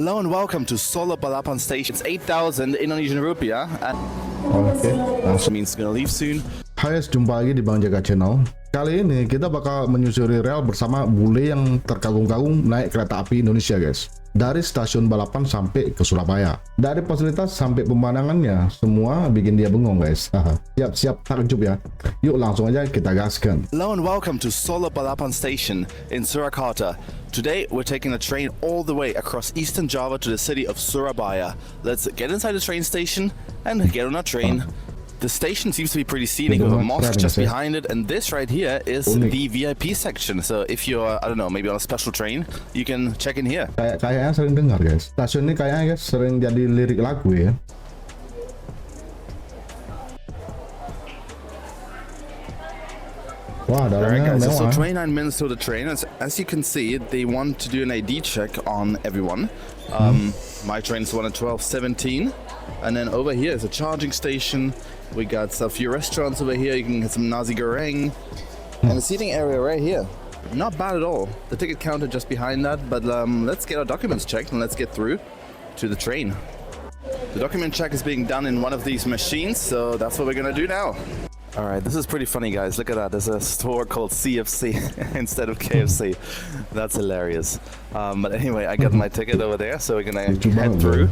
Hello and welcome to Solo Balapan Station. It's 8,000 Indonesian rupiah and Oke, langsung. means gonna leave soon. Hai guys, jumpa lagi di Bang Jaga Channel. Kali ini kita bakal menyusuri rel bersama bule yang terkagung-kagung naik kereta api Indonesia guys. Dari stasiun balapan sampai ke Surabaya. Dari fasilitas sampai pemandangannya, semua bikin dia bengong guys. Siap-siap takjub ya. Yuk langsung aja kita gaskan. Hello and welcome to Solo Balapan Station in Surakarta. Today we're taking a train all the way across Eastern Java to the city of Surabaya. Let's get inside the train station and get on our train. The station seems to be pretty scenic with a mosque just behind it, and this right here is the VIP section. So if you're, I don't know, maybe on a special train, you can check in here. Kayaknya sering dengar guys. Stasiun ini kayaknya guys sering jadi lirik lagu ya. Wah, dalamnya mewah. So 29 minutes to the train. As you can see, they want to do an ID check on everyone. My train is one at 12:17, and then over here is a charging station. We got a few restaurants over here. You can get some nasi goreng, and the seating area right here. Not bad at all. The ticket counter just behind that. But let's get our documents checked and let's get through to the train. The document check is being done in one of these machines, so that's what we're gonna do now. Alright, this is pretty funny guys, look at that, there's a store called CFC instead of KFC. That's hilarious. But anyway, I got my ticket over there, so we're gonna head through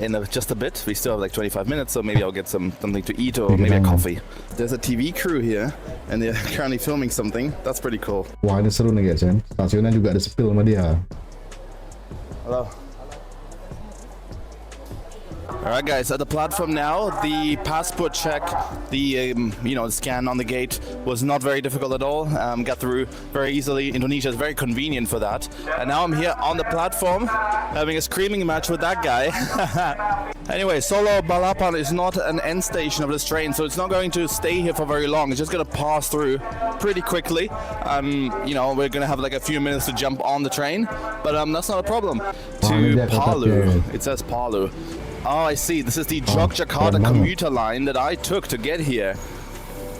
in just a bit. We still have like 25 minutes, so maybe I'll get something to eat or maybe a coffee. There's a TV crew here, and they're currently filming something. That's pretty cool. Wah, ini seru nih guys ya. Stasiunnya juga ada spill sama dia. Hello. Alright guys, at the platform now, the passport check, the scan on the gate was not very difficult at all. Got through very easily. Indonesia is very convenient for that. And now I'm here on the platform having a screaming match with that guy. Anyway, Solo Balapan is not an end station of this train, so it's not going to stay here for very long. It's just going to pass through pretty quickly. We're going to have like a few minutes to jump on the train, but that's not a problem. To Palu, it says Palu. Oh, I see. This is the Yogyakarta commuter line that I took to get here.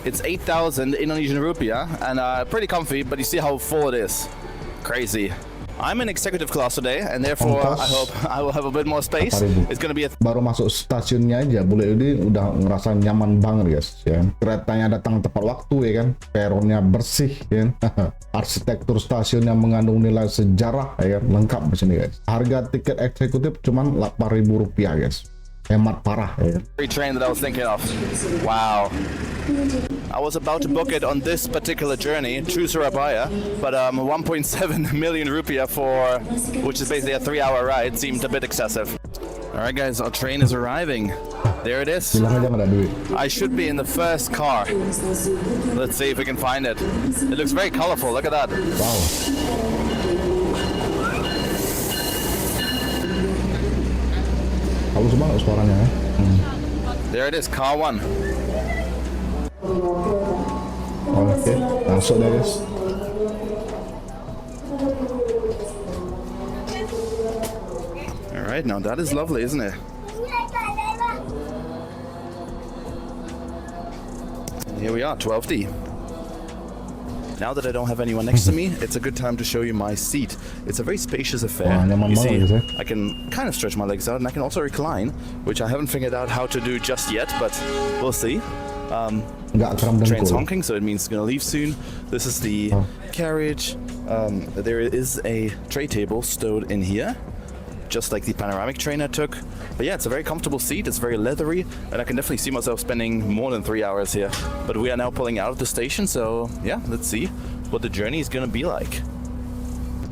It's 8,000 Indonesian rupiah and pretty comfy, but you see how full it is. Crazy. I'm in executive class today, and therefore I hope I will have a bit more space. It's gonna be a baru masuk stasiunnya aja, bule ini udah ngerasa nyaman banget guys ya. Keretanya datang tepat waktu ya kan, peronnya bersih ya kan. Arsitektur stasiun yang mengandung nilai sejarah ya kan, lengkap di sini guys. Harga tiket eksekutif cuman Rp8.000 guys. Hemat parah ya. Train that I was thinking of. Wow. I was about to book it on this particular journey to Surabaya, but 1.7 million rupiah for, which is basically a 3-hour ride, seemed a bit excessive. Alright guys, our train is arriving. There it is. I should be in the first car. Let's see if we can find it. It looks very colorful, look at that. Wow. Halus banget suaranya ya. There it is, car 1. Oke, masuk deh guys. Alright, now that is lovely, isn't it? Here we are, 12D. Now that I don't have anyone next to me, it's a good time to show you my seat. It's a very spacious affair. You see, I can kind of stretch my legs out, and I can also recline, which I haven't figured out how to do just yet, but we'll see. Train's honking, so it means it's gonna leave soon. This is the carriage. There is a tray table stowed in here, just like the panoramic train I took. But yeah, it's a very comfortable seat, it's very leathery, and I can definitely see myself spending more than 3 hours here. But we are now pulling out of the station, so yeah, let's see what the journey is gonna be like.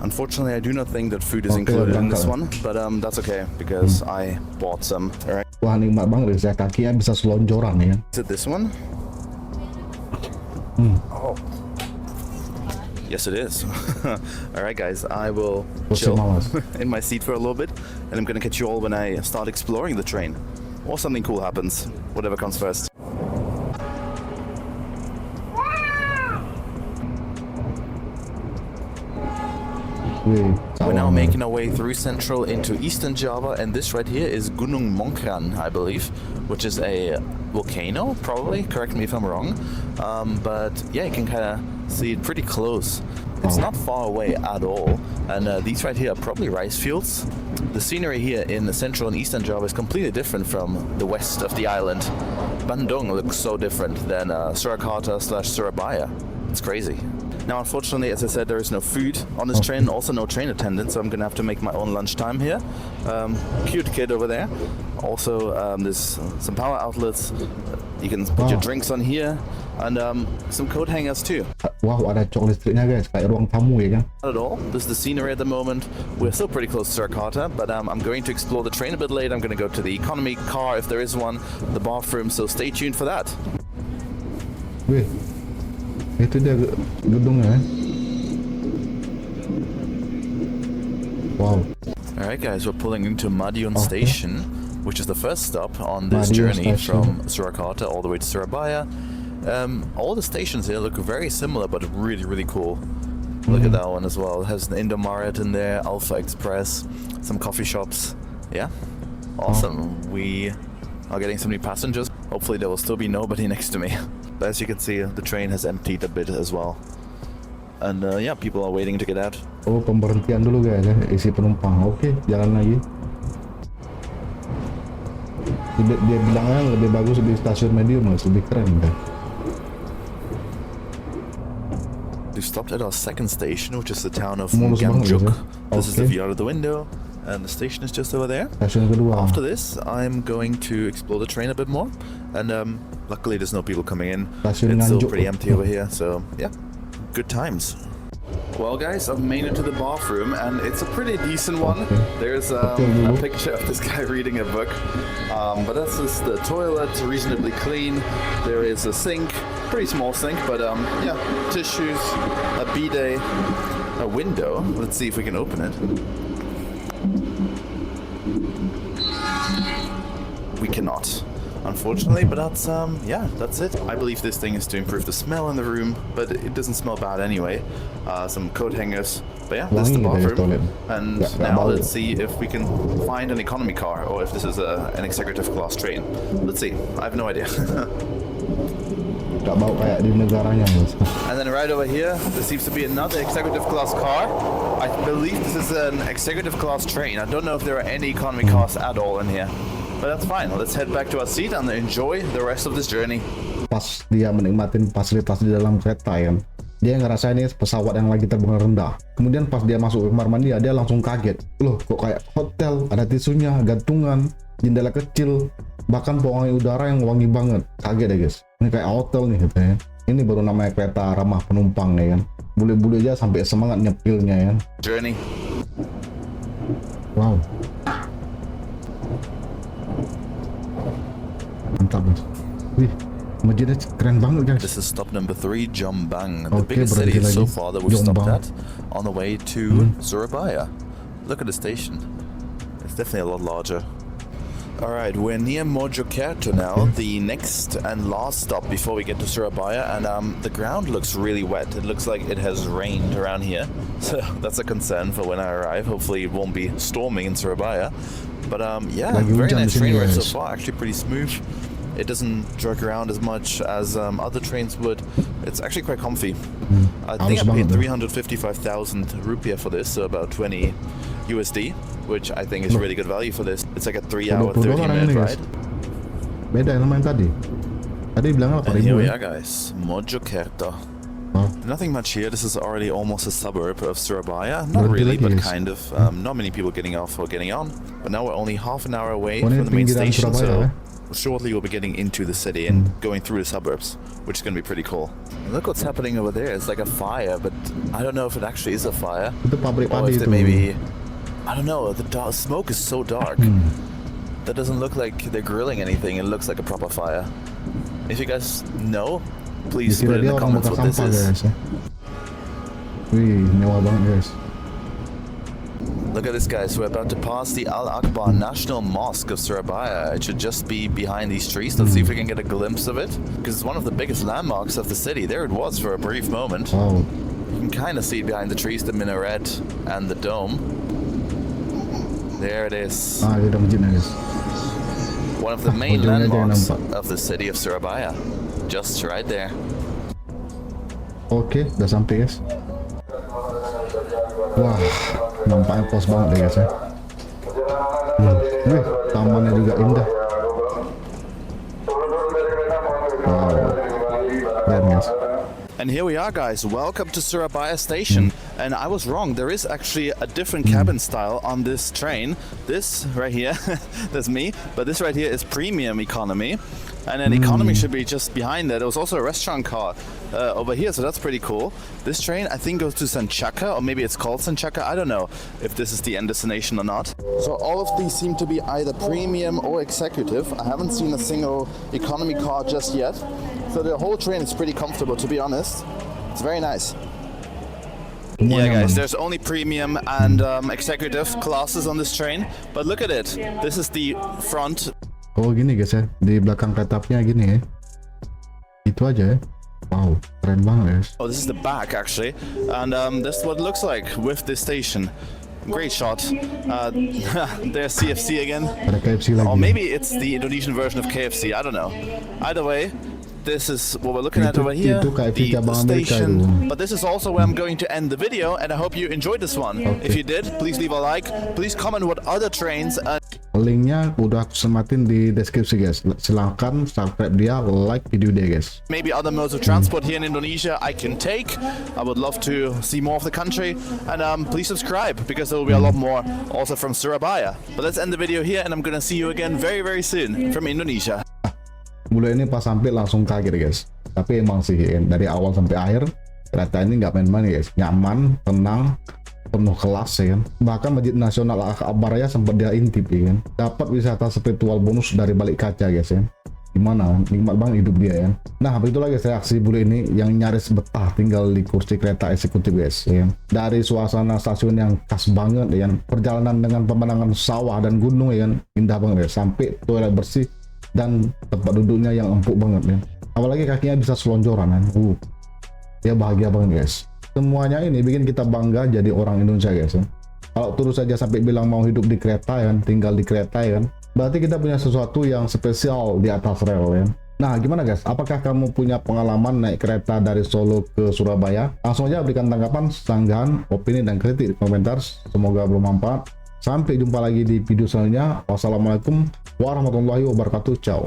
Unfortunately, I do not think that food is included in this one, but that's okay, because I bought some. Alright. Wah, nikmat banget guys ya, kakinya bisa selonjoran ya. Is it this one? Oh. Yes, it is. Alright guys, I will chill in my seat for a little bit, and I'm gonna catch you all when I start exploring the train. Or something cool happens, whatever comes first. We're now making our way through Central into Eastern Java, and this right here is Gunung Mongkran, I believe, which is a volcano, probably, correct me if I'm wrong. But yeah, you can kind of see it pretty close. It's not far away at all, and these right here are probably rice fields, The scenery here in the central and eastern Java is completely different from the west of the island. Bandung looks so different than Surakarta/Surabaya. It's crazy. Now, unfortunately, as I said, there is no food on this train, also no train attendant, so I'm gonna have to make my own lunchtime here. Cute kid over there. Also, there's some power outlets. You can put your drinks on here, and some coat hangers too. Wow, ada cok listriknya guys, kayak ruang tamu ya kan? Not at all. This is the scenery at the moment. We're still pretty close to Surakarta, but I'm going to explore the train a bit later. I'm going to go to the economy car if there is one, the bathroom, so stay tuned for that. Wih, itu dia gedungnya kan? Wow. Alright guys, we're pulling into Madiun Station, which is the first stop on this Madiun journey Station. from Surakarta all the way to Surabaya. All the stations here look very similar, but really, really cool. Look at that one as well. It has an Indomaret in there, Alpha Express, some coffee shops. Yeah, awesome. We are getting some new passengers. Hopefully there will still be nobody next to me. But as you can see, the train has emptied a bit as well. And yeah, people are waiting to get out. Oh, pemberhentian dulu guys ya, isi penumpang. Oke, jalan lagi. Dia bilangnya lebih bagus di stasiun Medium, lebih keren kan. We stopped at our second station, which is the town of Mulus banget, Gamjuk. ya. This is the Oke. view out of the window, and the station is just over there. Stasiun kedua. After this, I'm going to explore the train a bit more, and luckily there's no people coming in. Stasiun It's still Nganjuk. pretty empty over here, so yeah, good times. Well guys, I've made it to the bathroom, and it's a pretty decent one. Okay. There's a picture of this guy reading a book, but that's just the toilet, reasonably clean. There is a sink, pretty small sink, but yeah, tissues, a bidet, a window. Let's see if we can open it. We cannot, unfortunately, but that's yeah, that's it. I believe this thing is to improve the smell in the room, but it doesn't smell bad anyway. Some coat hangers, but yeah, this is the Wangi dari bathroom. toilet. And Nggak now bau. let's see if we can find an economy car or if this is an executive class train. Let's see. I have no idea. Gak bau kayak di negaranya guys. And then right over here, there seems to be another executive class car. I believe this is an executive class train. I don't know if there are any economy cars at all in here. But that's fine. Let's head back to our seat and enjoy the rest of this journey. Pas dia menikmatin fasilitas di dalam kereta ya kan, dia ngerasain ini pesawat yang lagi terbang rendah. Kemudian pas dia masuk ke kamar mandi, dia langsung kaget. Loh, kok kayak hotel, ada tisunya, gantungan, jendela kecil, bahkan pewangi udara yang wangi banget. Kaget ya guys, ini kayak hotel nih katanya. Ini baru namanya kereta ramah penumpang ya kan. Bule-bule aja sampai semangat nyepilnya ya kan. Journey. Wow, mantap guys. Wih, masjidnya keren banget guys. This is stop number 3, Jombang, the Okay, biggest city berhenti so lagi. far that we've stopped Jombang. at on the way to Surabaya. Look at the station. It's definitely a lot larger. Alright, we're near Mojokerto now, the next and last stop before we get to Surabaya, and the ground looks really wet. It looks like it has rained around here, so that's a concern for when I arrive. Hopefully it won't be storming in Surabaya. But yeah, Lagi very hujan nice di sini, train ride so guys. far, actually pretty smooth. It doesn't jerk around as much as other trains would. It's actually quite comfy. I think I halus paid banget, 355,000 rupiah for this, so about 20 USD, which I think is really good value for this. It's like a 3-hour, $20 30-minute ini, guys. ride. Beda sama yang tadi. Tadi bilangnya And here 8.000 we ya. are, guys. Mojokerto. Wow. Nothing much here. This is already almost a suburb of Surabaya. Not Berhenti really, lagi, but guys. kind of. Not many people getting off or getting on. But now we're only half an hour away Oh, ini from the main pinggiran station, Surabaya, so shortly we'll be getting into the city and going through the suburbs, which is going to be pretty cool. And look what's happening over there. It's like a fire, but I don't know if it actually is a fire. Itu pabrik Or padi if itu. they maybe... I don't know. The smoke is so dark. That doesn't look like they're grilling anything. It looks like a proper fire. If you guys know, please Dikira put in dia the orang comments bakar what this sampah is. guys ya. Wih, mewah banget guys. Look at this, guys. We're about to pass the Al Akbar National Mosque of Surabaya. It should just be behind these trees. Let's see if we can get a glimpse of it, because it's one of the biggest landmarks of the city. There it was for a brief moment. Wow. You can kind of see it behind the trees, the minaret and the dome. There it is. Ah, dia udah masjidnya guys. One of the main ujungnya aja yang landmarks nampak. of the city of Surabaya. Just right there. Oke, udah sampai guys. Wah, nampaknya pos banget deh guys ya. Wih, tamannya juga indah. Wow, keren guys. And here we are, guys. Welcome to Surabaya Station. And I was wrong. There is actually a different cabin style on this train. This right here, that's me. But this right here is premium economy. And then economy should be just behind that. There was also a restaurant car over here, so that's pretty cool. This train, I think, goes to Sanchaka, or maybe it's called Sanchaka. I don't know if this is the end destination or not. So all of these seem to be either premium or executive. I haven't seen a single economy car just yet. So the whole train is pretty comfortable, to be honest. It's very nice. Yeah, guys, there's only premium and executive classes on this train. But look at it. This is the front. Oh gini guys ya, di belakang kereta apinya gini ya. Itu aja ya. Wow, keren banget guys. Oh, this is the back actually. And this is what it looks like with this station. Great shot. There's CFC again. Ada KFC lagi. Or maybe it's the Indonesian version of KFC. I don't know. Either way, this is what we're looking at over here, itu KFC the cabang Amerika station. itu. But this is also where I'm going to end the video, and I hope you enjoyed this one. Okay. If you did, please leave a like. Please comment what other trains. Linknya udah aku sematin di deskripsi guys. Silahkan subscribe dia, like video dia guys. Maybe other modes of transport here in Indonesia I can take. I would love to see more of the country. And please subscribe, because there will be a lot more also from Surabaya. But let's end the video here, and I'm gonna see you again very, very soon from Indonesia. Mulai ini pas sampai langsung kaget guys. Tapi emang sih dari awal sampai akhir kereta ini nggak main-main guys. Nyaman, tenang, penuh kelas ya kan. Bahkan Masjid Nasional Al-Akbar ya sempat dia intip ya kan. Dapat wisata spiritual bonus dari balik kaca guys ya. Gimana? Nikmat banget hidup dia ya. Nah begitulah guys reaksi bule ini yang nyaris betah tinggal di kursi kereta eksekutif guys ya. Dari suasana stasiun yang khas banget ya kan. Perjalanan dengan pemandangan sawah dan gunung ya kan. Indah banget ya. Sampai toilet bersih dan tempat duduknya yang empuk banget ya. Apalagi kakinya bisa selonjoran kan. Ya bahagia banget guys. Semuanya ini bikin kita bangga jadi orang Indonesia guys ya. Kalau terus saja sampai bilang mau hidup di kereta ya kan, tinggal di kereta ya kan, berarti kita punya sesuatu yang spesial di atas rel ya. Nah gimana guys, apakah kamu punya pengalaman naik kereta dari Solo ke Surabaya? Langsung aja berikan tanggapan, sanggahan, opini dan kritik di komentar. Semoga bermanfaat. Sampai jumpa lagi di video selanjutnya. Wassalamualaikum warahmatullahi wabarakatuh. Ciao.